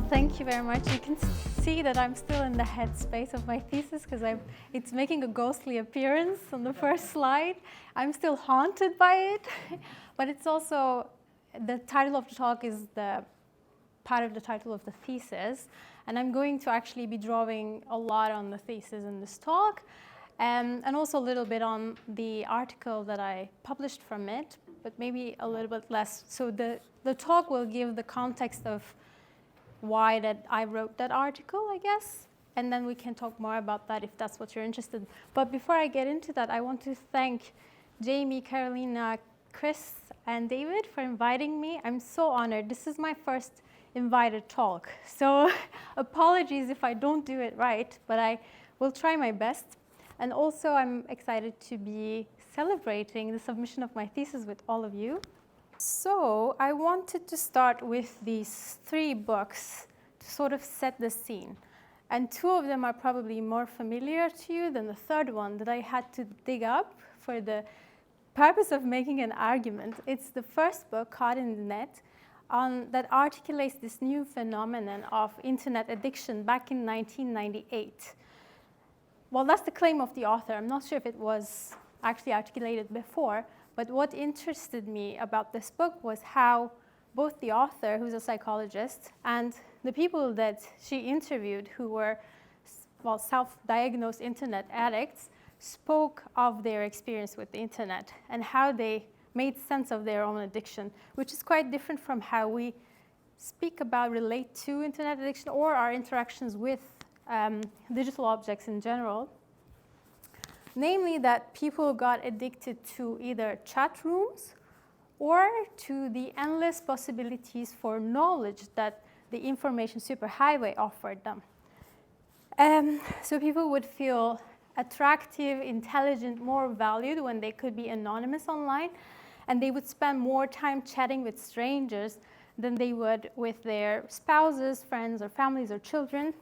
Thank you very much. You can see that I'm still in the headspace of my thesis because it's making a ghostly appearance on the first slide. I'm still haunted by it, but it's also, the title of the talk is the part of the title of the thesis, and I'm going to actually be drawing a lot on the thesis in this talk, and also a little bit on the article that I published from it, but maybe a little bit less. So the talk will give the context of why that I wrote that article, I guess, and then we can talk more about that if that's what you're interested in. But before I get into that, I want to thank Jamie, Carolina, Chris, and David for inviting me. I'm so honored. This is my first invited talk, so apologies if I don't do it right, but I will try my best. And also, I'm excited to be celebrating the submission of my thesis with all of you. So I wanted to start with these 3 books to sort of set the scene. And 2 of them are probably more familiar to you than the third one that I had to dig up for the purpose of making an argument. It's the first book, Caught in the Net, that articulates this new phenomenon of internet addiction back in 1998. Well, that's the claim of the author. I'm not sure if it was actually articulated before, but what interested me about this book was how both the author, who's a psychologist, and the people that she interviewed who were, well, self-diagnosed internet addicts, spoke of their experience with the internet and how they made sense of their own addiction, which is quite different from how we speak about, relate to internet addiction or our interactions with digital objects in general. Namely, that people got addicted to either chat rooms or to the endless possibilities for knowledge that the information superhighway offered them. So people would feel attractive, intelligent, more valued when they could be anonymous online, and they would spend more time chatting with strangers than they would with their spouses, friends, or families, or children.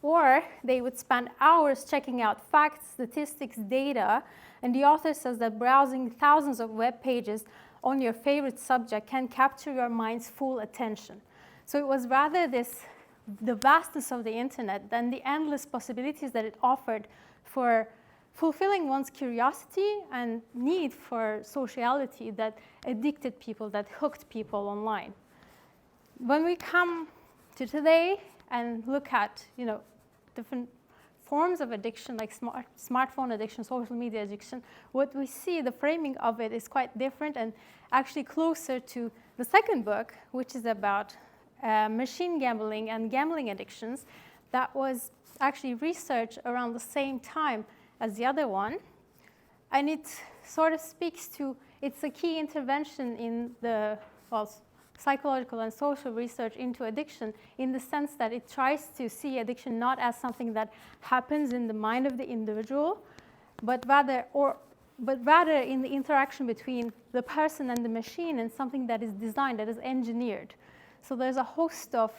Or they would spend hours checking out facts, statistics, data, and the author says that browsing thousands of web pages on your favorite subject can capture your mind's full attention. So it was rather the vastness of the internet than the endless possibilities that it offered for fulfilling one's curiosity and need for sociality that addicted people, that hooked people online. When we come to today and look at, different forms of addiction, like smartphone addiction, social media addiction, what we see, the framing of it is quite different and actually closer to the second book, which is about machine gambling and gambling addictions. That was actually researched around the same time as the other one. And it sort of speaks to, it's a key intervention in the, psychological and social research into addiction, in the sense that it tries to see addiction not as something that happens in the mind of the individual, but rather in the interaction between the person and the machine, and something that is designed, that is engineered. So there's a host of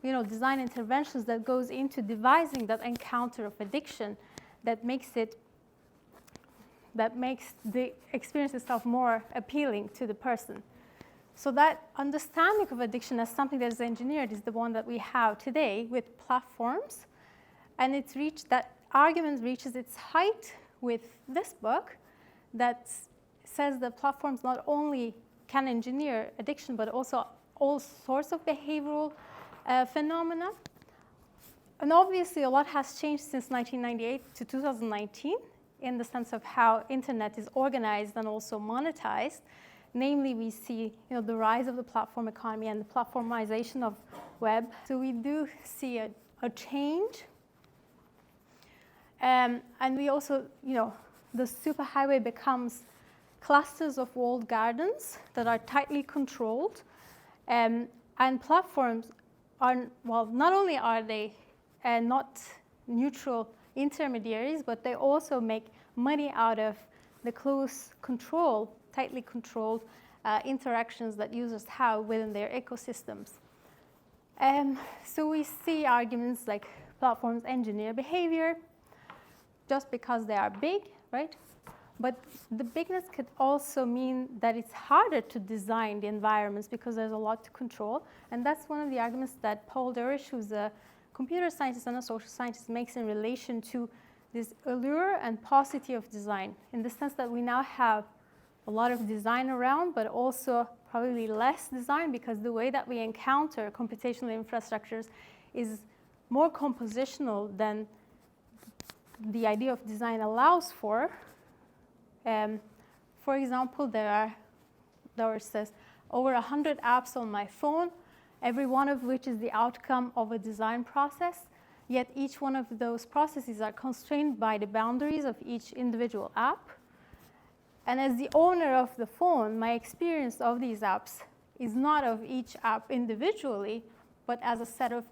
design interventions that goes into devising that encounter of addiction that makes the experience itself more appealing to the person. So that understanding of addiction as something that is engineered is the one that we have today with platforms. And that argument reaches its height with this book that says that platforms not only can engineer addiction, but also all sorts of behavioral phenomena. And obviously, a lot has changed since 1998 to 2019 in the sense of how internet is organized and also monetized. Namely, we see the rise of the platform economy and the platformization of web. So we do see a change. And we also, the superhighway becomes clusters of walled gardens that are tightly controlled. And platforms are, not only are they not neutral intermediaries, but they also make money out of the close control, tightly controlled interactions that users have within their ecosystems. So we see arguments like platforms engineer behavior just because they are big, right? But the bigness could also mean that it's harder to design the environments because there's a lot to control. And that's one of the arguments that Paul Derish, who's a computer scientist and a social scientist, makes in relation to this allure and paucity of design, in the sense that we now have a lot of design around, but also probably less design, because the way that we encounter computational infrastructures is more compositional than the idea of design allows for. For example, Doris says, over 100 apps on my phone, every one of which is the outcome of a design process, yet each one of those processes are constrained by the boundaries of each individual app. And as the owner of the phone, my experience of these apps is not of each app individually, but as a set of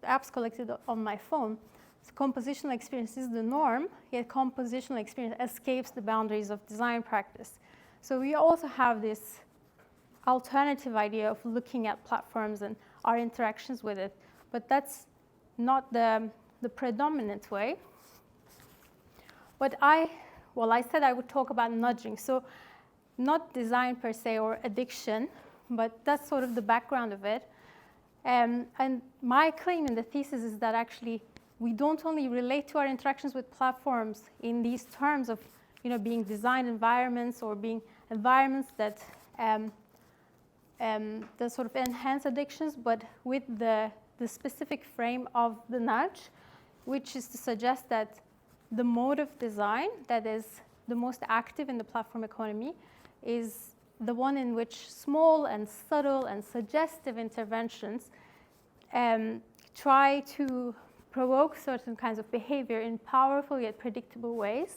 apps collected on my phone. So compositional experience is the norm, yet compositional experience escapes the boundaries of design practice. So we also have this alternative idea of looking at platforms and our interactions with it, but that's not the predominant way. But I said I would talk about nudging, so not design per se or addiction, but that's sort of the background of it. And my claim in the thesis is that actually we don't only relate to our interactions with platforms in these terms of being design environments or being environments that sort of enhance addictions, but with the specific frame of the nudge, which is to suggest that the mode of design that is the most active in the platform economy is the one in which small and subtle and suggestive interventions try to provoke certain kinds of behavior in powerful yet predictable ways.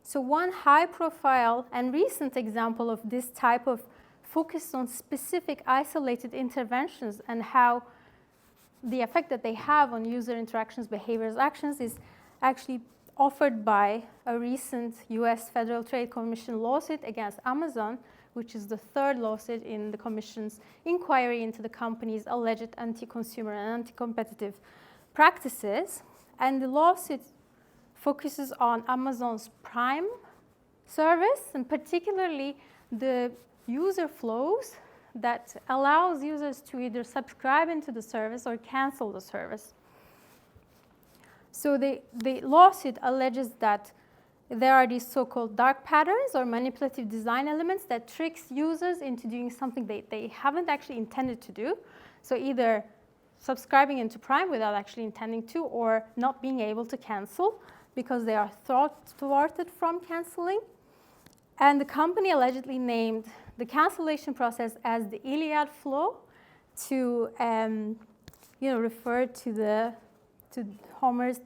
So one high-profile and recent example of this type of focus on specific isolated interventions and how the effect that they have on user interactions, behaviors, actions is actually offered by a recent US Federal Trade Commission lawsuit against Amazon, which is the third lawsuit in the Commission's inquiry into the company's alleged anti-consumer and anti-competitive practices. And the lawsuit focuses on Amazon's Prime service, and particularly the user flows that allows users to either subscribe into the service or cancel the service. So the lawsuit alleges that there are these so-called dark patterns or manipulative design elements that tricks users into doing something they haven't actually intended to do. So either subscribing into Prime without actually intending to, or not being able to cancel because they are thwarted from canceling. And the company allegedly named the cancellation process as the Iliad flow to refer to Homer's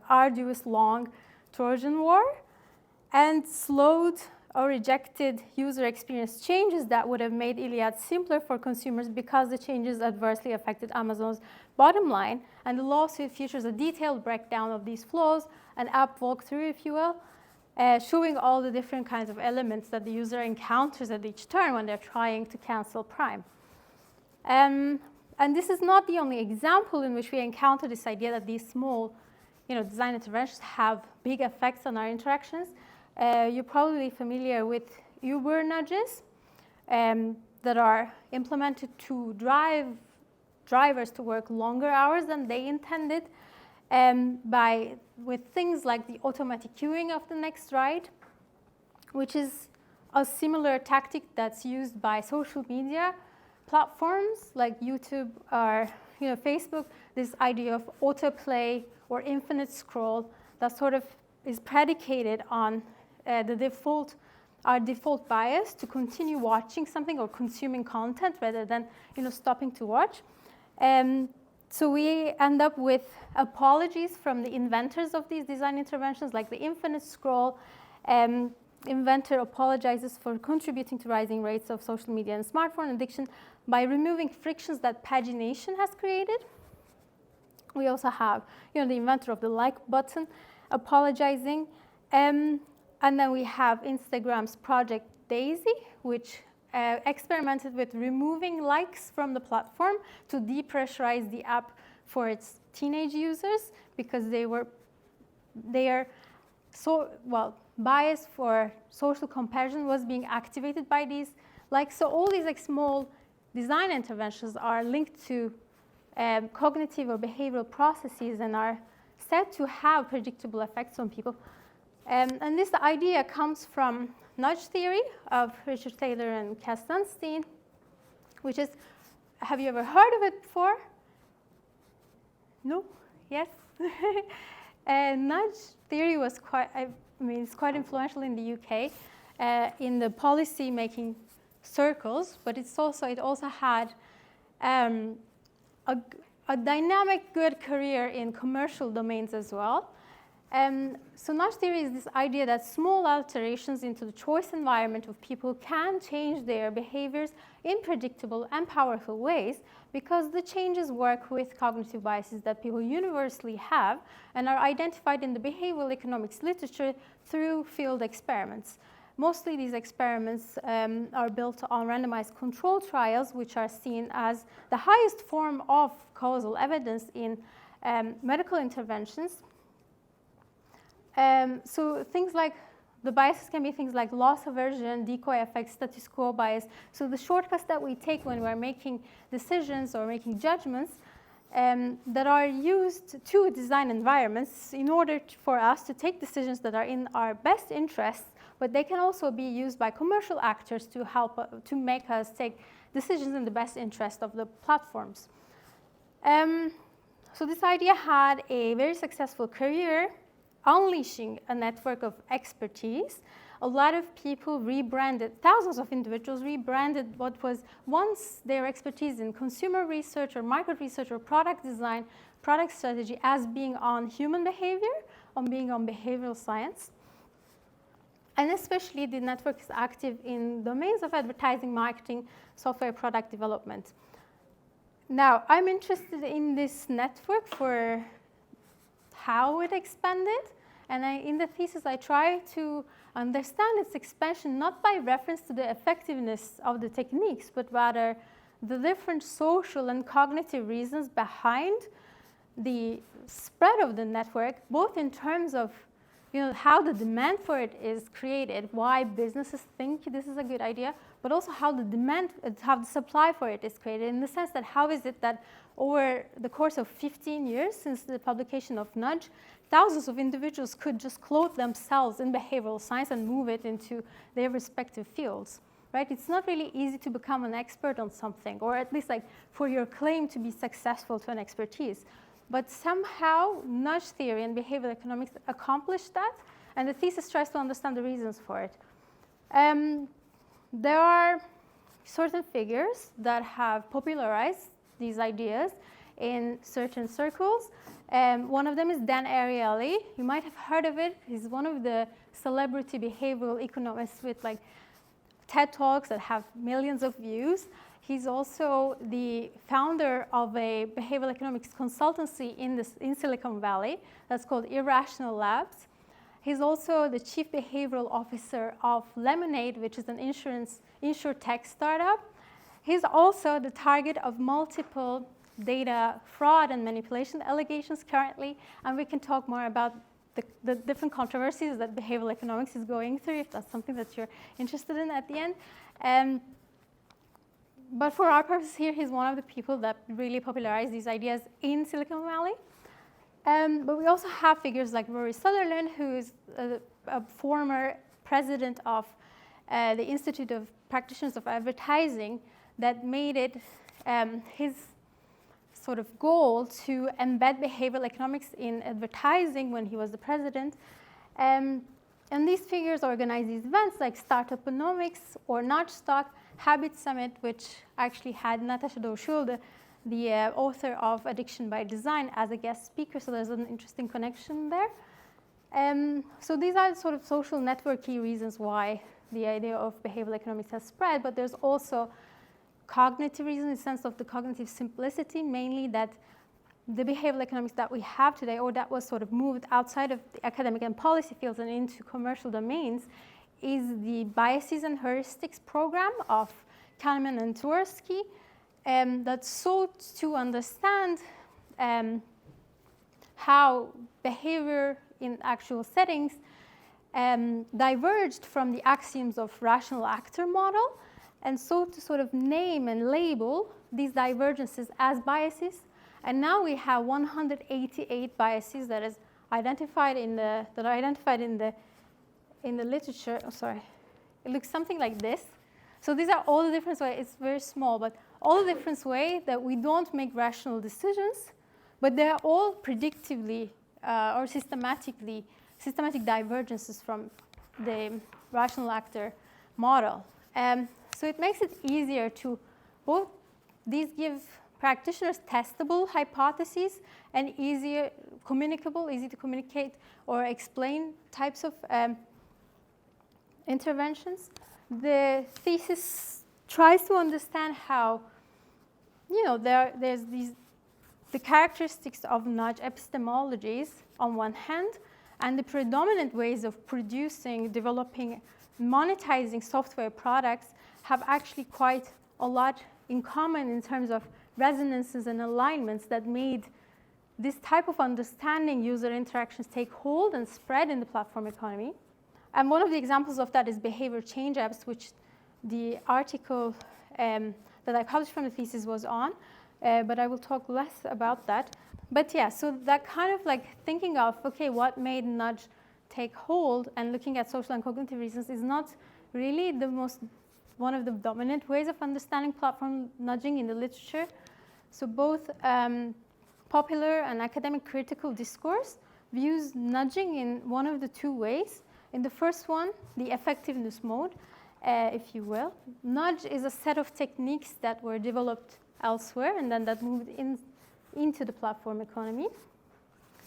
arduous, long Trojan War, and slowed or rejected user experience changes that would have made Iliad simpler for consumers because the changes adversely affected Amazon's bottom line. And the lawsuit features a detailed breakdown of these flows, an app walkthrough, if you will, showing all the different kinds of elements that the user encounters at each turn when they're trying to cancel Prime. And this is not the only example in which we encounter this idea that these small design interventions have big effects on our interactions. You're probably familiar with Uber nudges that are implemented to drive drivers to work longer hours than they intended with things like the automatic queuing of the next ride, which is a similar tactic that's used by social media platforms like YouTube or Facebook. This idea of autoplay or infinite scroll that sort of is predicated on our default bias to continue watching something or consuming content rather than stopping to watch. So we end up with apologies from the inventors of these design interventions, like the infinite scroll. Inventor apologizes for contributing to rising rates of social media and smartphone addiction by removing frictions that pagination has created. We also have the inventor of the like button apologizing. And then we have Instagram's Project Daisy, which experimented with removing likes from the platform to depressurize the app for its teenage users because bias for social comparison was being activated by these. So all these small design interventions are linked to cognitive or behavioral processes and are said to have predictable effects on people. And this idea comes from nudge theory of Richard Taylor and Kastenstein, which is, have you ever heard of it before? No? Yes? Nudge theory was it's quite influential in the UK in the policy making circles, but it also had a dynamic, good career in commercial domains as well. So nudge theory is this idea that small alterations into the choice environment of people can change their behaviors in predictable and powerful ways because the changes work with cognitive biases that people universally have and are identified in the behavioral economics literature through field experiments. Mostly these experiments are built on randomized control trials, which are seen as the highest form of causal evidence in medical interventions. So things like the biases can be things like loss aversion, decoy effect, status quo bias. So the shortcuts that we take when we're making decisions or making judgments that are used to design environments in order for us to take decisions that are in our best interests, but they can also be used by commercial actors to help to make us take decisions in the best interest of the platforms. So this idea had a very successful career, unleashing a network of expertise. A lot of people rebranded, thousands of individuals rebranded what was once their expertise in consumer research or market research or product design, product strategy as being on human behavior, on being on behavioral science. And especially the network is active in domains of advertising, marketing, software product development. Now, I'm interested in this network for how it expanded, and in the thesis I try to understand its expansion not by reference to the effectiveness of the techniques, but rather the different social and cognitive reasons behind the spread of the network, both in terms of how the demand for it is created, why businesses think this is a good idea, but also how the supply for it is created, in the sense that how is it that over the course of 15 years since the publication of Nudge, thousands of individuals could just clothe themselves in behavioral science and move it into their respective fields, right? It's not really easy to become an expert on something, or at least for your claim to be successful to an expertise. But somehow nudge theory and behavioral economics accomplished that, and the thesis tries to understand the reasons for it. There are certain figures that have popularized these ideas in certain circles. One of them is Dan Ariely. You might have heard of it. He's one of the celebrity behavioral economists with TED Talks that have millions of views. He's also the founder of a behavioral economics consultancy in Silicon Valley that's called Irrational Labs. He's also the chief behavioral officer of Lemonade, which is an insurtech startup. He's also the target of multiple data fraud and manipulation allegations currently, and we can talk more about the different controversies that behavioral economics is going through, if that's something that you're interested in at the end. But for our purposes here, he's one of the people that really popularized these ideas in Silicon Valley. But we also have figures like Rory Sutherland, who is a former president of the Institute of Practitioners of Advertising, that made it his sort of goal to embed behavioral economics in advertising when he was the president. And these figures organize these events like Startuponomics or Nudgestock, Habit Summit, which actually had Natasha Doyuran, the author of Addiction by Design, as a guest speaker, so there's an interesting connection there. So these are sort of social networky reasons why the idea of behavioral economics has spread, but there's also cognitive reasons in the sense of the cognitive simplicity, mainly that the behavioral economics that we have today, or that was sort of moved outside of the academic and policy fields and into commercial domains, is the biases and heuristics program of Kahneman and Tversky that sought to understand how behavior in actual settings diverged from the axioms of rational actor model, and so to sort of name and label these divergences as biases. And now we have 188 biases that is identified in the literature. Oh, sorry, it looks something like this. So these are all the different ways. It's very small, but all the different ways that we don't make rational decisions, but they're all predictively or systematic divergences from the rational actor model. So it makes it easier to both, these give practitioners testable hypotheses and easier communicable, easy to communicate or explain types of interventions. The thesis tries to understand how, there's the characteristics of nudge epistemologies on one hand, and the predominant ways of producing, developing, monetizing software products have actually quite a lot in common in terms of resonances and alignments that made this type of understanding user interactions take hold and spread in the platform economy. And one of the examples of that is behavior change apps, which the article that I published from the thesis was on, but I will talk less about that. But yeah, so that kind of like thinking of, okay, what made nudge take hold and looking at social and cognitive reasons is not really one of the dominant ways of understanding platform nudging in the literature. So both popular and academic critical discourse views nudging in one of the two ways. In the first one, the effectiveness mode, if you will. Nudge is a set of techniques that were developed elsewhere and then that moved into the platform economy.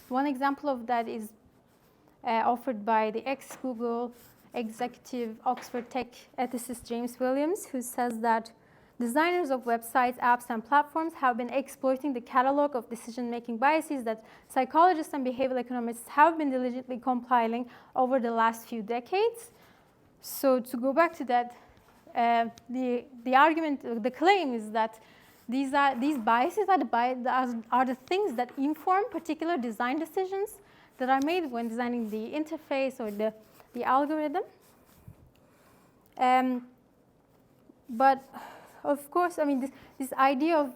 One example of that is offered by the ex-Google executive Oxford Tech ethicist James Williams, who says that designers of websites, apps, and platforms have been exploiting the catalog of decision-making biases that psychologists and behavioral economists have been diligently compiling over the last few decades. So to go back to that, the argument, the claim is that these biases are the things that inform particular design decisions that are made when designing the interface or the algorithm. But of course, I mean, this idea of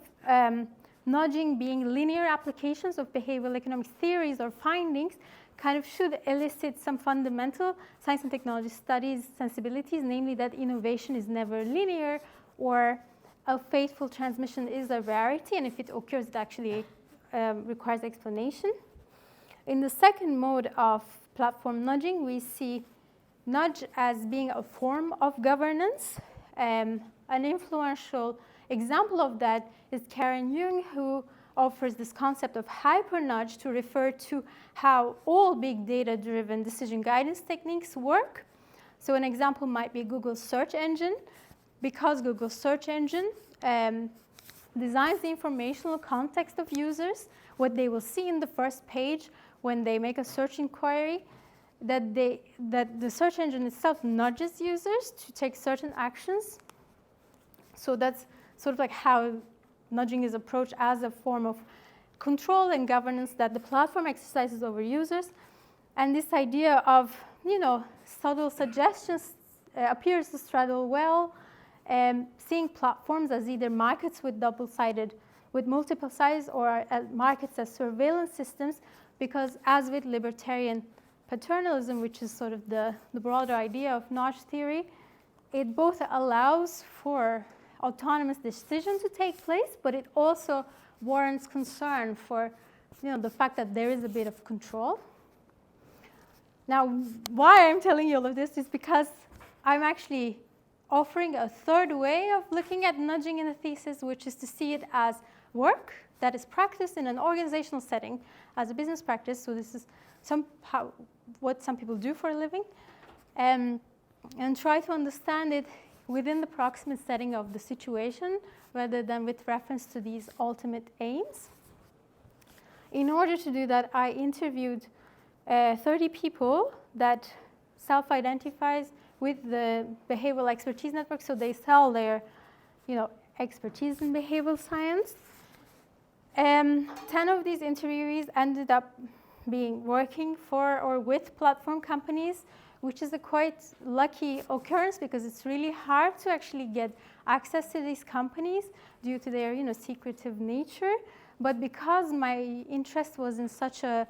nudging being linear applications of behavioral economics theories or findings kind of should elicit some fundamental science and technology studies sensibilities, namely that innovation is never linear or a faithful transmission is a rarity, and if it occurs, it actually requires explanation. In the second mode of platform nudging, we see nudge as being a form of governance. An influential example of that is Karen Jung, who offers this concept of hyper-nudge to refer to how all big data-driven decision guidance techniques work. So an example might be Google's search engine. Because Google's search engine designs the informational context of users, what they will see in the first page when they make a search inquiry, that the search engine itself nudges users to take certain actions. So that's sort of like how nudging is approached as a form of control and governance that the platform exercises over users. And this idea of, subtle suggestions appears to straddle well, seeing platforms as either markets with multiple sides or markets as surveillance systems, because as with libertarian paternalism, which is sort of the broader idea of nudge theory, it both allows for autonomous decision to take place, but it also warrants concern for the fact that there is a bit of control. Now, why I'm telling you all of this is because I'm actually offering a third way of looking at nudging in a thesis, which is to see it as work that is practiced in an organizational setting as a business practice. So this is what some people do for a living, and try to understand it within the proximate setting of the situation rather than with reference to these ultimate aims. In order to do that, I interviewed 30 people that self-identifies with the behavioral expertise network. So they sell their expertise in behavioral science. 10 of these interviewees ended up working for or with platform companies which is a quite lucky occurrence because it's really hard to actually get access to these companies due to their secretive nature. But because my interest was in such a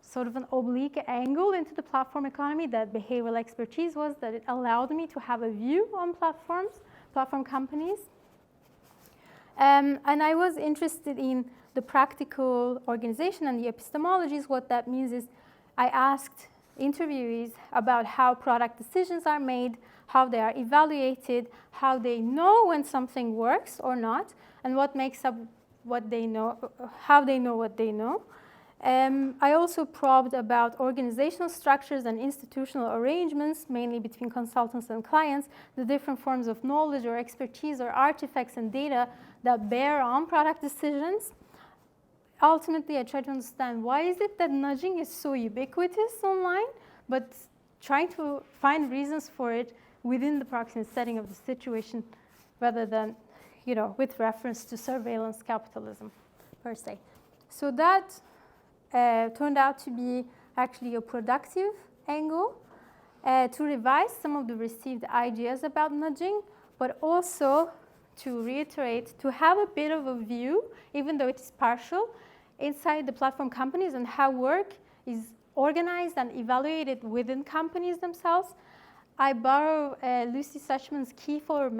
sort of an oblique angle into the platform economy that behavioral expertise was, that it allowed me to have a view on platform companies. And I was interested in the practical organization and the epistemologies. What that means is I asked interviewees about how product decisions are made, how they are evaluated, how they know when something works or not, and what makes up what they know, how they know what they know. I also probed about organizational structures and institutional arrangements, mainly between consultants and clients, the different forms of knowledge or expertise or artifacts and data that bear on product decisions. Ultimately, I tried to understand why is it that nudging is so ubiquitous online, but trying to find reasons for it within the proximate setting of the situation rather than, with reference to surveillance capitalism per se. So that turned out to be actually a productive angle to revise some of the received ideas about nudging, but also to reiterate, to have a bit of a view, even though it is partial, inside the platform companies and how work is organized and evaluated within companies themselves. I borrow Lucy Suchman's keyhole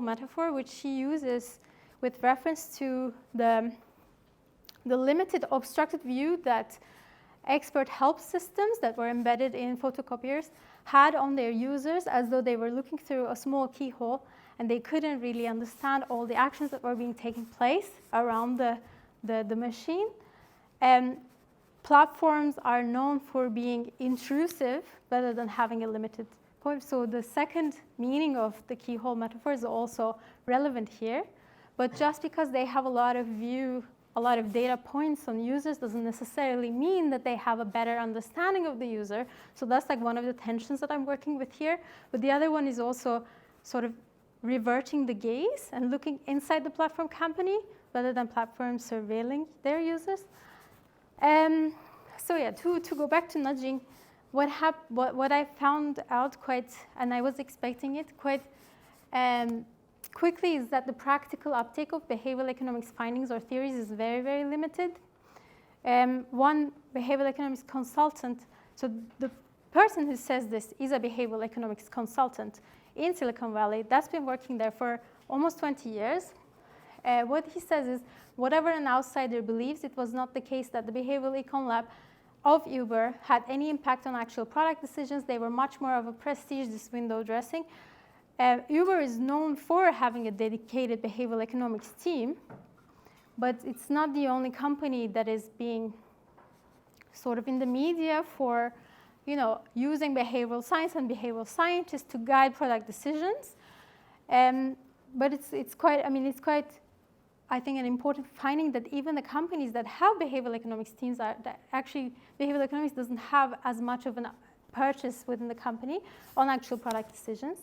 metaphor, which she uses with reference to the limited obstructed view that expert help systems that were embedded in photocopiers had on their users, as though they were looking through a small keyhole and they couldn't really understand all the actions that were being taken place around the machine. Platforms are known for being intrusive rather than having a limited point. So the second meaning of the keyhole metaphor is also relevant here. But just because they have a lot of data points on users doesn't necessarily mean that they have a better understanding of the user. So that's like one of the tensions that I'm working with here. But the other one is also sort of reverting the gaze and looking inside the platform company rather than platforms surveilling their users. So yeah, to go back to nudging, what I found out quite, and I was expecting it quite quickly, is that the practical uptake of behavioral economics findings or theories is very, very limited. One behavioral economics consultant, so the person who says this is a behavioral economics consultant in Silicon Valley that's been working there for almost 20 years. What he says is, whatever an outsider believes, it was not the case that the behavioral econ lab of Uber had any impact on actual product decisions. They were much more of a prestige, this window dressing. Uber is known for having a dedicated behavioral economics team, but it's not the only company that is being sort of in the media for, using behavioral science and behavioral scientists to guide product decisions. But it's quite, I think, an important finding that even the companies that have behavioral economics teams actually behavioral economics doesn't have as much of a purchase within the company on actual product decisions.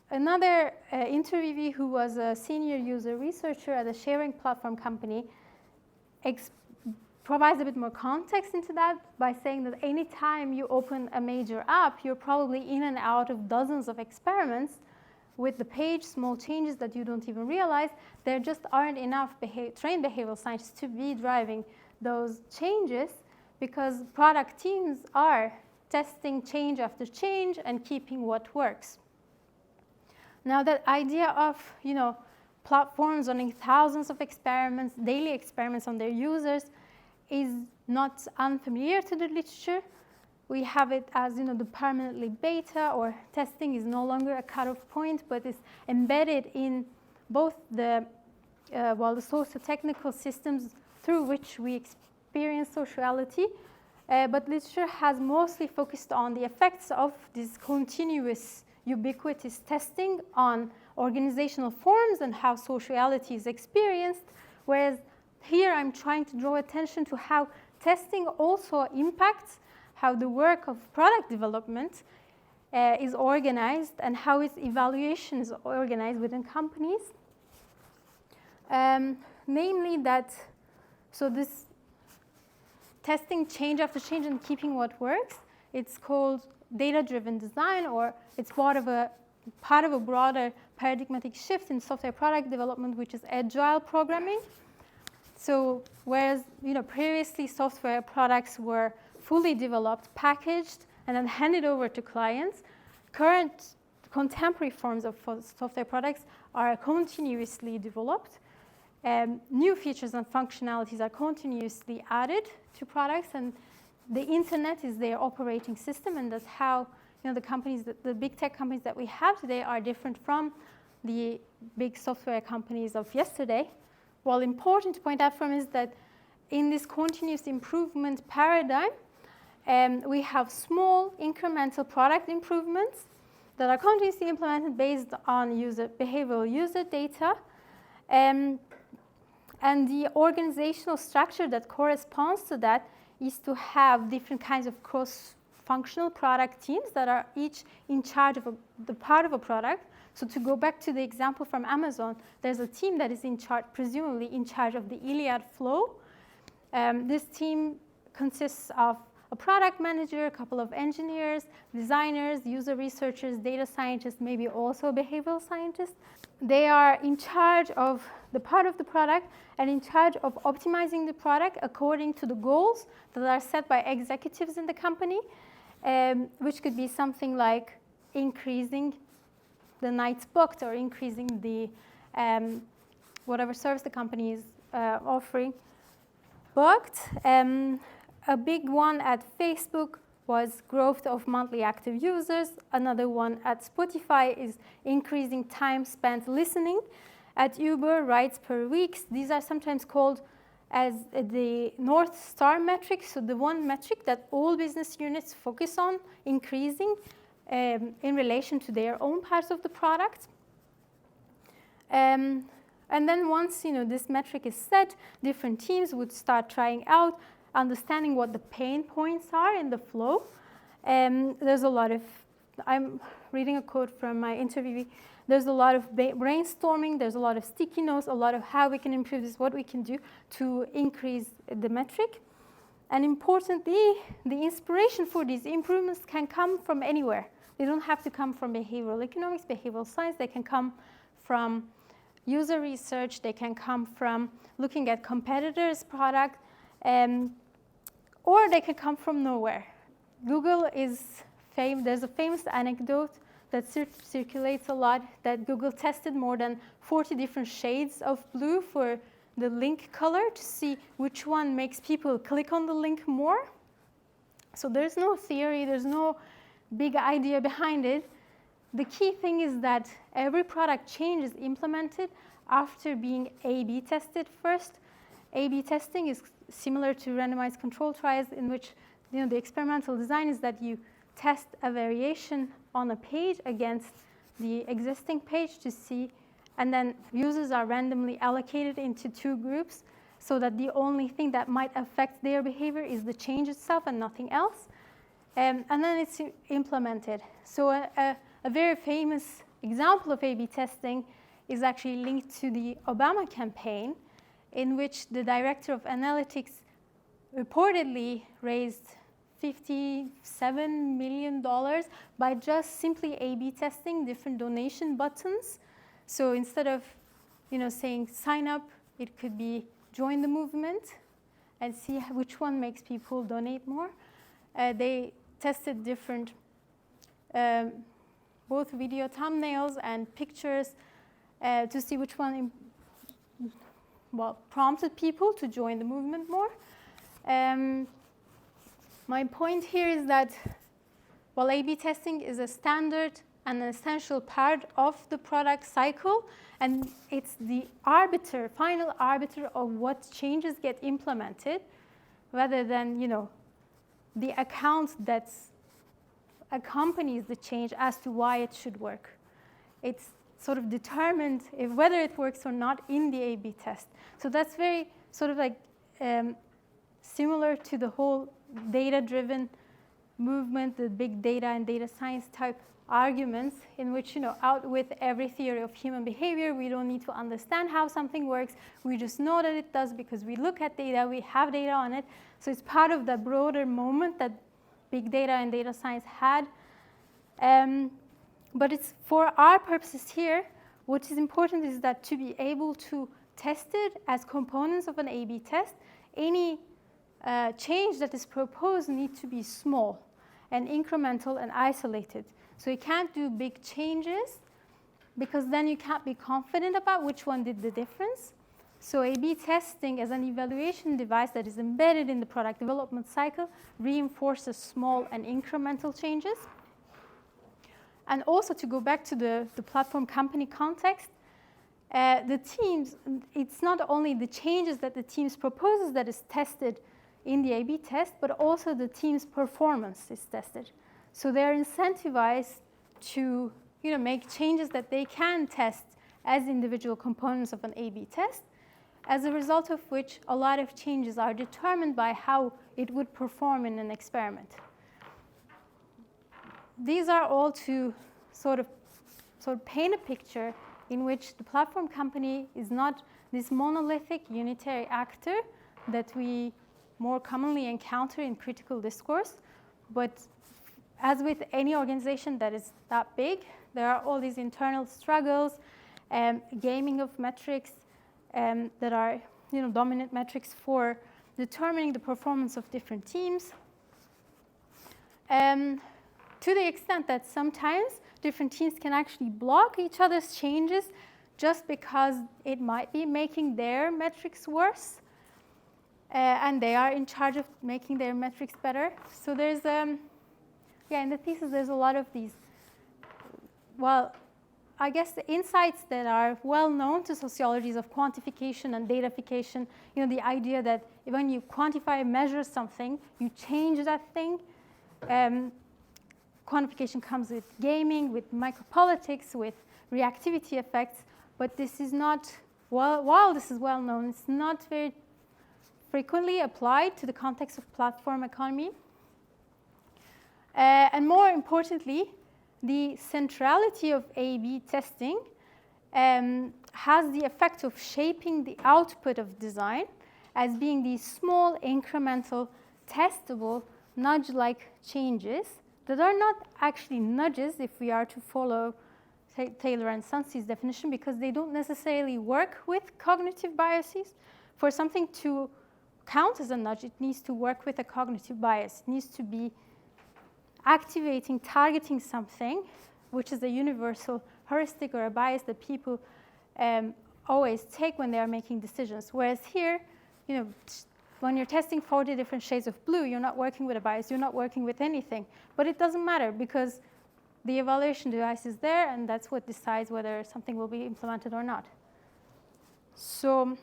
Another interviewee who was a senior user researcher at a sharing platform company provides a bit more context into that by saying that any time you open a major app, you're probably in and out of dozens of experiments with the page, small changes that you don't even realize. There just aren't enough trained behavioral scientists to be driving those changes because product teams are testing change after change and keeping what works. Now that idea of, platforms running thousands of experiments, daily experiments on their users is not unfamiliar to the literature. We have it as, the permanently beta or testing is no longer a cutoff point, but is embedded in both the socio-technical systems through which we experience sociality. But literature has mostly focused on the effects of this continuous ubiquitous testing on organizational forms and how sociality is experienced, whereas here I'm trying to draw attention to how testing also impacts how the work of product development is organized and how its evaluation is organized within companies. Namely that, so this testing change after change and keeping what works, it's called data-driven design, or it's part of a broader paradigmatic shift in software product development, which is agile programming. So whereas previously software products were fully developed, packaged, and then handed over to clients, current contemporary forms of software products are continuously developed. New features and functionalities are continuously added to products, and the internet is their operating system, and that's how the companies, the big tech companies that we have today are different from the big software companies of yesterday. Well, important to point out from is that in this continuous improvement paradigm, we have small incremental product improvements that are continuously implemented based on behavioral user data. And the organizational structure that corresponds to that is to have different kinds of cross-functional product teams that are each in charge of the part of a product. So to go back to the example from Amazon, there's a team that is in charge, presumably in charge of the Iliad flow. This team consists of a product manager, a couple of engineers, designers, user researchers, data scientists, maybe also behavioral scientists. They are in charge of the part of the product and in charge of optimizing the product according to the goals that are set by executives in the company, which could be something like increasing the nights booked or increasing the whatever service the company is offering booked. A big one at Facebook was growth of monthly active users. Another one at Spotify is increasing time spent listening. At Uber, rides per week. These are sometimes called as the North Star metric, so the one metric that all business units focus on increasing in relation to their own parts of the product. And then once this metric is set, different teams would start trying out, understanding what the pain points are in the flow. There's a lot of, I'm reading a quote from my interviewee, there's a lot of brainstorming, there's a lot of sticky notes, a lot of how we can improve this, what we can do to increase the metric. And importantly, the inspiration for these improvements can come from anywhere. They don't have to come from behavioral economics, behavioral science. They can come from user research. They can come from looking at competitors' product, or they can come from nowhere. Google is famous. There's a famous anecdote that circulates a lot that Google tested more than 40 different shades of blue for the link color to see which one makes people click on the link more. So there's no theory, there's no big idea behind it. The key thing is that every product change is implemented after being A/B tested first. A/B testing is similar to randomized control trials, in which the experimental design is that you test a variation on a page against the existing page to see, and then users are randomly allocated into two groups so that the only thing that might affect their behavior is the change itself and nothing else. And then it's implemented. So a very famous example of A/B testing is actually linked to the Obama campaign, in which the director of analytics reportedly raised $57 million by just simply A/B testing different donation buttons. So instead of saying sign up, it could be join the movement and see which one makes people donate more. They tested different both video thumbnails and pictures to see which one prompted people to join the movement more. My point here is that while A/B testing is a standard and an essential part of the product cycle, and it's the final arbiter of what changes get implemented, rather than the account that accompanies the change as to why it should work. It's sort of determined whether it works or not in the A/B test. So that's very sort of like similar to the whole data-driven movement, the big data and data science type arguments, in which out with every theory of human behavior, we don't need to understand how something works. We just know that it does because we look at data, we have data on it. So it's part of the broader moment that big data and data science had. But it's for our purposes here, what is important is that to be able to test it as components of an A/B test, any change that is proposed needs to be small and incremental and isolated. So you can't do big changes because then you can't be confident about which one did the difference. So A/B testing as an evaluation device that is embedded in the product development cycle reinforces small and incremental changes. And also to go back to the platform company context, the teams, it's not only the changes that the teams proposes that is tested in the A/B test, but also the team's performance is tested. So they're incentivized to make changes that they can test as individual components of an A/B test, as a result of which a lot of changes are determined by how it would perform in an experiment. These are all to sort of paint a picture in which the platform company is not this monolithic unitary actor that we more commonly encounter in critical discourse, but as with any organization that is that big, there are all these internal struggles, gaming of metrics that are dominant metrics for determining the performance of different teams. To the extent that sometimes different teams can actually block each other's changes just because it might be making their metrics worse, and they are in charge of making their metrics better. So there's, in the thesis, there's a lot of these, well, I guess the insights that are well known to sociologies of quantification and datafication, the idea that when you quantify and measure something, you change that thing. Quantification comes with gaming, with micropolitics, with reactivity effects, but this is not, while this is well known, it's not very frequently applied to the context of platform economy. And more importantly, the centrality of A/B testing has the effect of shaping the output of design as being these small, incremental, testable, nudge-like changes that are not actually nudges if we are to follow Taylor and Sunsi's definition, because they don't necessarily work with cognitive biases. For something to count as a nudge, it needs to work with a cognitive bias. It needs to be activating, targeting something, which is a universal heuristic or a bias that people always take when they are making decisions. Whereas here, when you're testing 40 different shades of blue, you're not working with a bias, you're not working with anything. But it doesn't matter because the evaluation device is there, and that's what decides whether something will be implemented or not. So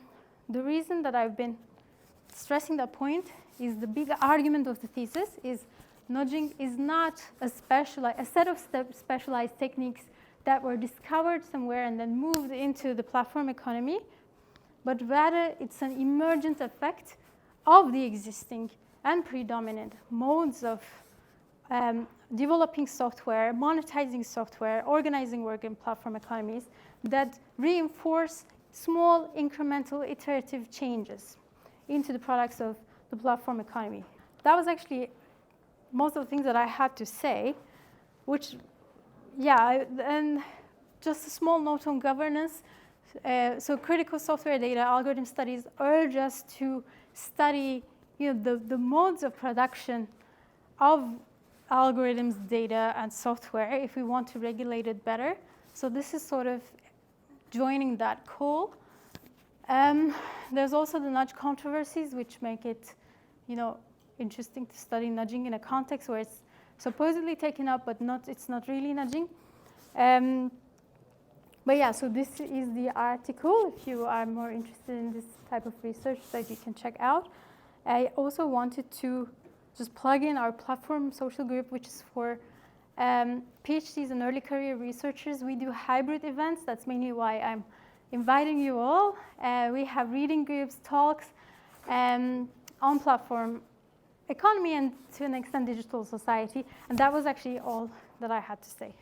the reason that I've been stressing that point is the big argument of the thesis is nudging is not a set of specialized techniques that were discovered somewhere and then moved into the platform economy, but rather it's an emergent effect of the existing and predominant modes of developing software, monetizing software, organizing work in platform economies that reinforce small, incremental, iterative changes into the products of the platform economy. That was actually most of the things that I had to say, which, and just a small note on governance. So critical software data algorithm studies urge us to study the modes of production of algorithms, data, and software if we want to regulate it better. So this is sort of joining that call. There's also the nudge controversies, which make it, interesting to study nudging in a context where it's supposedly taken up, but it's not really nudging. But yeah, so this is the article if you are more interested in this type of research that you can check out. I also wanted to just plug in our platform social group, which is for PhDs and early career researchers. We do hybrid events. That's mainly why I'm inviting you all. We have reading groups, talks on platform economy and to an extent digital society. And that was actually all that I had to say.